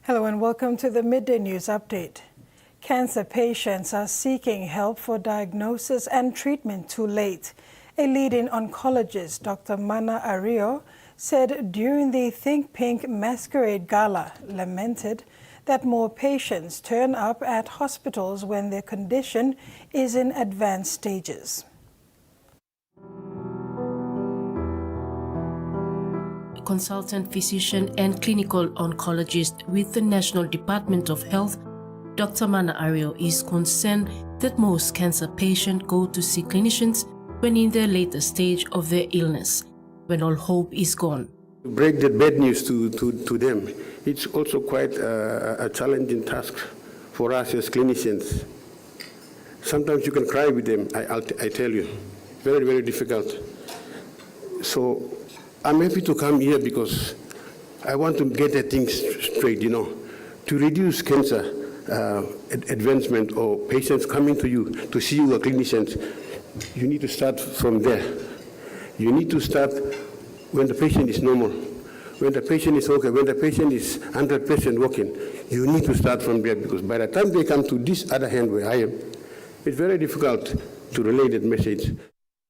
Hello and welcome to the Midday News Update. Cancer patients are seeking help for diagnosis and treatment too late. A leading oncologist, Dr. Mana Ario, said during the Think Pink Masquerade Gala, lamented that more patients turn up at hospitals when their condition is in advanced stages. Consultant physician and clinical oncologist with the National Department of Health, Dr. Mana Ario is concerned that most cancer patients go to see clinicians when in the later stage of their illness, when all hope is gone. To break the bad news to them, it's also quite a challenging task for us as clinicians. Sometimes you can cry with them, I tell you. Very, very difficult. So I'm happy to come here because I want to get the things straight, to reduce cancer advancement or patients coming to you to see you, a clinician. You need to start from there. You need to start when the patient is normal, when the patient is okay, when the patient is 100% working. You need to start from there because by the time they come to this other hand where I am, it's very difficult to relay that message.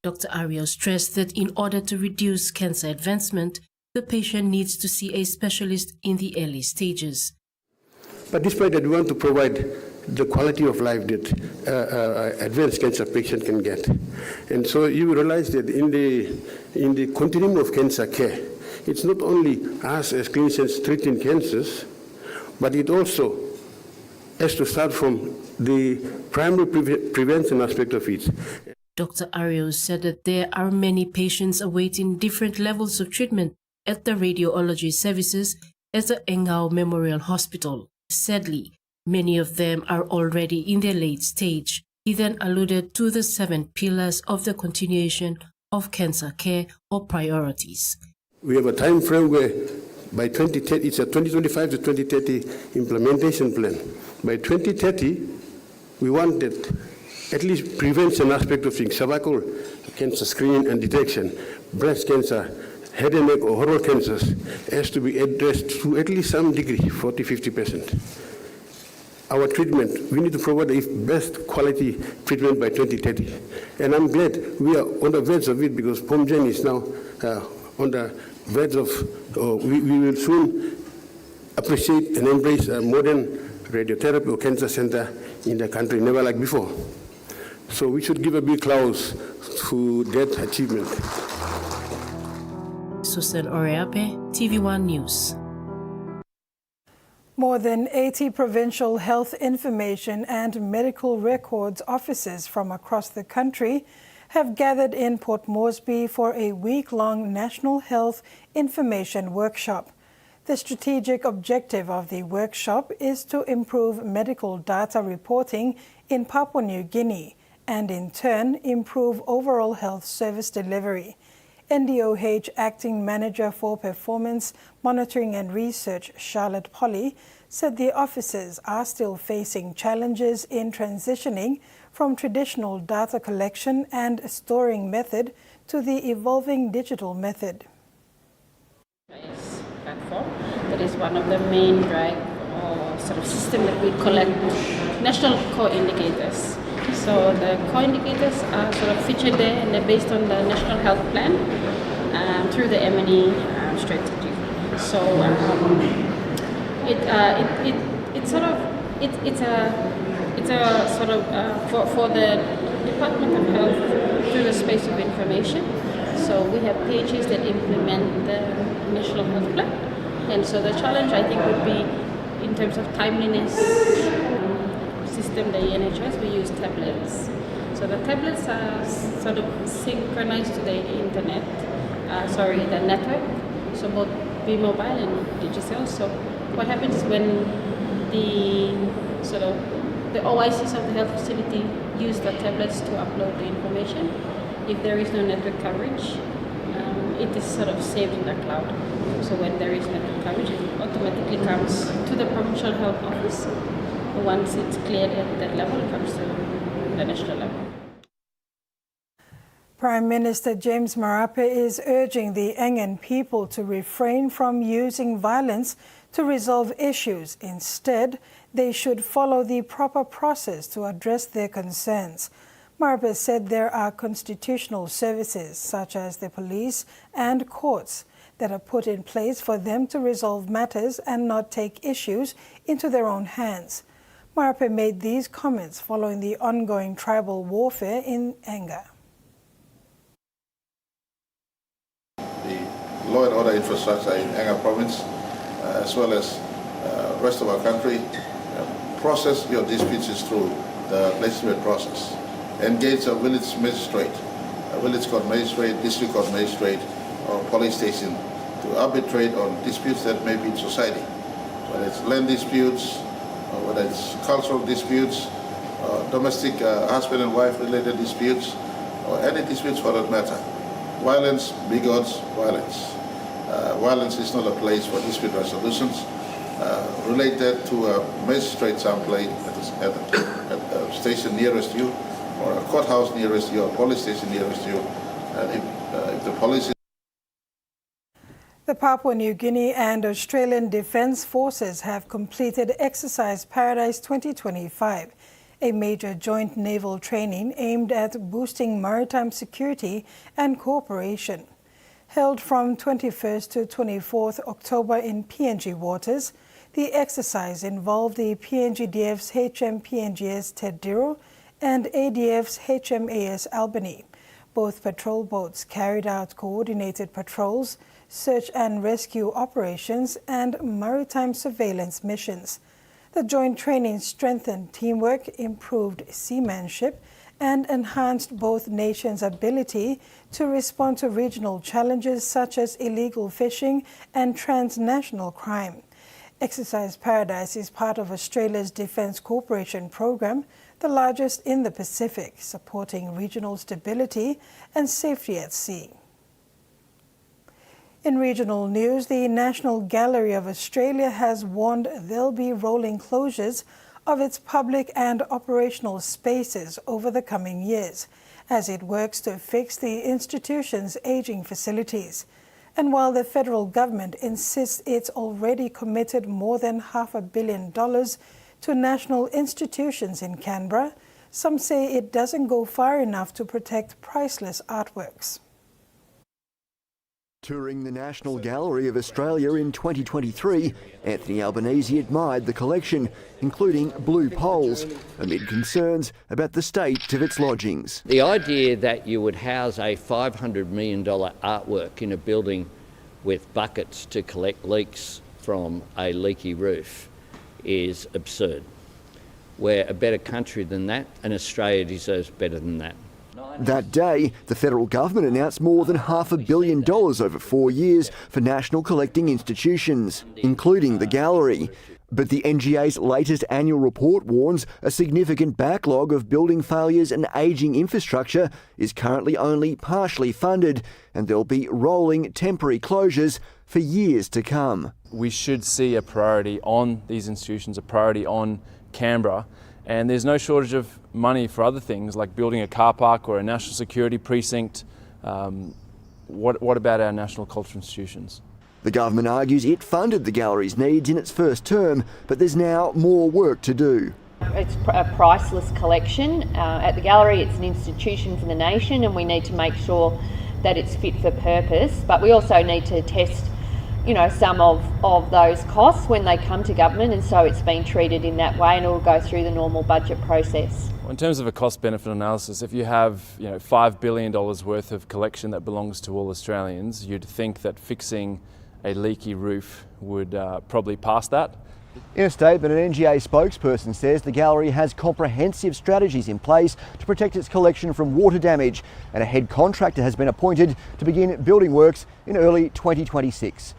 Dr. Ario stressed that in order to reduce cancer advancement, the patient needs to see a specialist in the early stages. But despite that, we want to provide the quality of life that advanced cancer patient can get. And so you realize that in the continuum of cancer care, it's not only us as clinicians treating cancers, but it also has to start from the primary prevention aspect of it. Dr. Ario said that there are many patients awaiting different levels of treatment at the radiology services at the Engau Memorial Hospital. Sadly, many of them are already in their late stage. He then alluded to the 7 pillars of the continuation of cancer care or priorities. We have a time frame where by 2030, it's a 2025 to 2030 implementation plan. By 2030, we want that at least prevention aspect of things, cervical cancer screening and detection, breast cancer, head and neck or oral cancers has to be addressed to at least some degree, 40–50%. Our treatment, we need to provide the best quality treatment by 2030. And I'm glad we are on the verge of it because POMGEN is now on the verge of, we will soon appreciate and embrace a modern radiotherapy or cancer center in the country, never like before. So we should give a big applause to that achievement. Susan Oreape, TVWAN News. More than 80 provincial health information and medical records offices from across the country have gathered in Port Moresby for a week-long National Health Information Workshop. The strategic objective of the workshop is to improve medical data reporting in Papua New Guinea and in turn improve overall health service delivery. NDOH Acting Manager for Performance, Monitoring and Research, Charlotte Polly, said the offices are still facing challenges in transitioning from traditional data collection and storing method to the evolving digital method. Platform that is one of the main drive or sort of system that we collect national core indicators. So the core indicators are sort of featured there and they're based on the National Health Plan through the M&E strategy. So it's a sort of for the Department of Health through the space of information. So we have pages that implement the National Health Plan, and so the challenge I think would be in terms of timeliness. System, the NHS, we use tablets. So the tablets are sort of synchronized to the internet, the network, so both B-Mobile and Digicel. So what happens is when the OICs of the health facility use the tablets to upload the information, if there is no network coverage, it is sort of saved in the cloud. So when there is network coverage, it automatically comes to the provincial health office. Once it's cleared at that level, it comes to the national level. Prime Minister James Marape is urging the Engan people to refrain from using violence to resolve issues. Instead, they should follow the proper process to address their concerns. Marape said there are constitutional services, such as the police and courts, that are put in place for them to resolve matters and not take issues into their own hands. Marape made these comments following the ongoing tribal warfare in Enga. The law and order infrastructure in Enga province, as well as rest of our country, process your disputes through the legislative process. Engage a village magistrate, a village court magistrate, district court magistrate, or police station to arbitrate on disputes that may be in society, whether it's land disputes, or whether it's cultural disputes, domestic husband and wife related disputes, or any disputes for that matter. Violence begots violence. Violence is not a place for dispute resolutions. Relate that to a magistrate someplace at a station nearest you, or a courthouse nearest you, or a police station nearest you. And if the police... The Papua New Guinea and Australian Defence Forces have completed Exercise Paradise 2025, a major joint naval training aimed at boosting maritime security and cooperation. Held from 21st to 24th October in PNG waters, the exercise involved the PNGDF's HMPNGS Tediro and ADF's HMAS Albany. Both patrol boats carried out coordinated patrols, search and rescue operations, and maritime surveillance missions. The joint training strengthened teamwork, improved seamanship, and enhanced both nations' ability to respond to regional challenges such as illegal fishing and transnational crime. Exercise Paradise is part of Australia's Defence Cooperation Program, the largest in the Pacific, supporting regional stability and safety at sea. In regional news, the National Gallery of Australia has warned there'll be rolling closures of its public and operational spaces over the coming years as it works to fix the institution's aging facilities. And while the federal government insists it's already committed more than $500 million to national institutions in Canberra, some say it doesn't go far enough to protect priceless artworks. Touring the National Gallery of Australia in 2023, Anthony Albanese admired the collection, including blue poles, amid concerns about the state of its lodgings. The idea that you would house a $500 million artwork in a building with buckets to collect leaks from a leaky roof is absurd. We're a better country than that, and Australia deserves better than that. That day, the federal government announced more than $500 million over 4 years for national collecting institutions, including the gallery. But the NGA's latest annual report warns a significant backlog of building failures and ageing infrastructure is currently only partially funded, and there'll be rolling temporary closures for years to come. We should see a priority on these institutions, a priority on Canberra. And there's no shortage of money for other things like building a car park or a national security precinct. What about our national cultural institutions? The government argues it funded the gallery's needs in its first term, but there's now more work to do. It's a priceless collection. At the gallery, it's an institution for the nation, and we need to make sure that it's fit for purpose. But we also need to test some of those costs when they come to government, and so it's been treated in that way, and it will go through the normal budget process. In terms of a cost-benefit analysis, if you have $5 billion worth of collection that belongs to all Australians, you'd think that fixing a leaky roof would probably pass that. In a statement, an NGA spokesperson says the gallery has comprehensive strategies in place to protect its collection from water damage, and a head contractor has been appointed to begin building works in early 2026.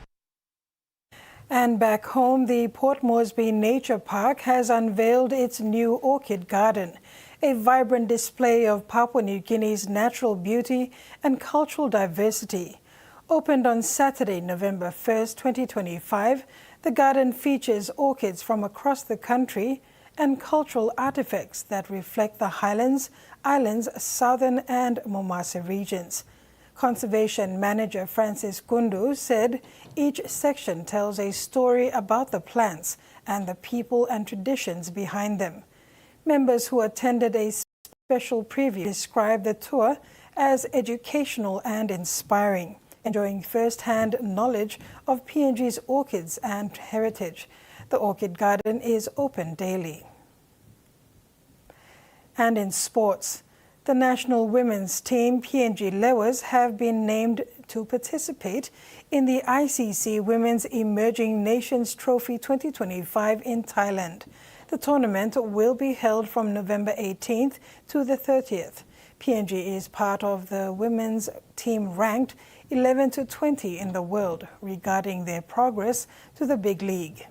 And back home, the Port Moresby Nature Park has unveiled its new orchid garden, a vibrant display of Papua New Guinea's natural beauty and cultural diversity. Opened on Saturday, November 1st, 2025, the garden features orchids from across the country and cultural artifacts that reflect the Highlands, Islands, Southern and Momasa regions. Conservation Manager Francis Kundu said each section tells a story about the plants and the people and traditions behind them. Members who attended a special preview described the tour as educational and inspiring, enjoying first-hand knowledge of PNG's orchids and heritage. The orchid garden is open daily. And in sports, the national women's team, PNG Lewers, have been named to participate in the ICC Women's Emerging Nations Trophy 2025 in Thailand. The tournament will be held from November 18th to the 30th. PNG is part of the women's team ranked 11 to 20 in the world regarding their progress to the big league.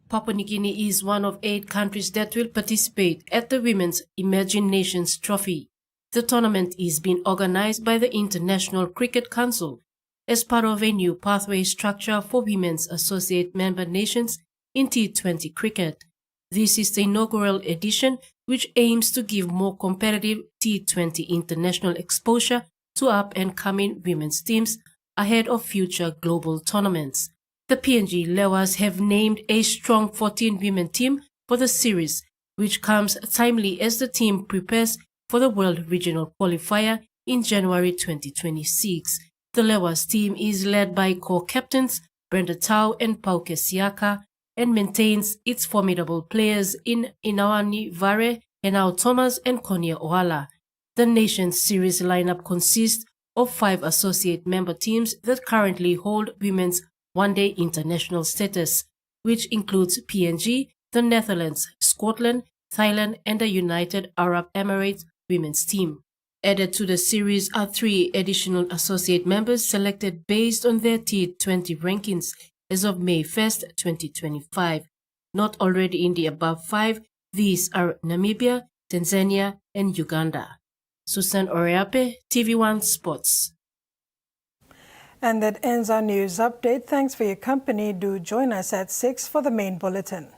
Papua New Guinea is one of 8 countries that will participate at the Women's Emerging Nations Trophy. The tournament is being organized by the International Cricket Council as part of a new pathway structure for women's associate member nations in T20 cricket. This is the inaugural edition, which aims to give more competitive T20 international exposure to up-and-coming women's teams ahead of future global tournaments. The PNG Lewers have named a strong 14 women team for the series, which comes timely as the team prepares for the World Regional Qualifier in January 2026. The Lewers team is led by co-captains Brenda Tau and Pauke Siaka and maintains its formidable players in Inawani Vare, Henao Thomas and Konya Oala. The Nations Series lineup consists of 5 associate member teams that currently hold women's one-day international status, which includes PNG, the Netherlands, Scotland, Thailand and the United Arab Emirates women's team. Added to the series are 3 additional associate members selected based on their T20 rankings as of May 1st, 2025. Not already in the above 5, these are Namibia, Tanzania and Uganda. Susan Oreape, TVWAN Sports. And that ends our news update. Thanks for your company. Do join us at 6 for the main bulletin.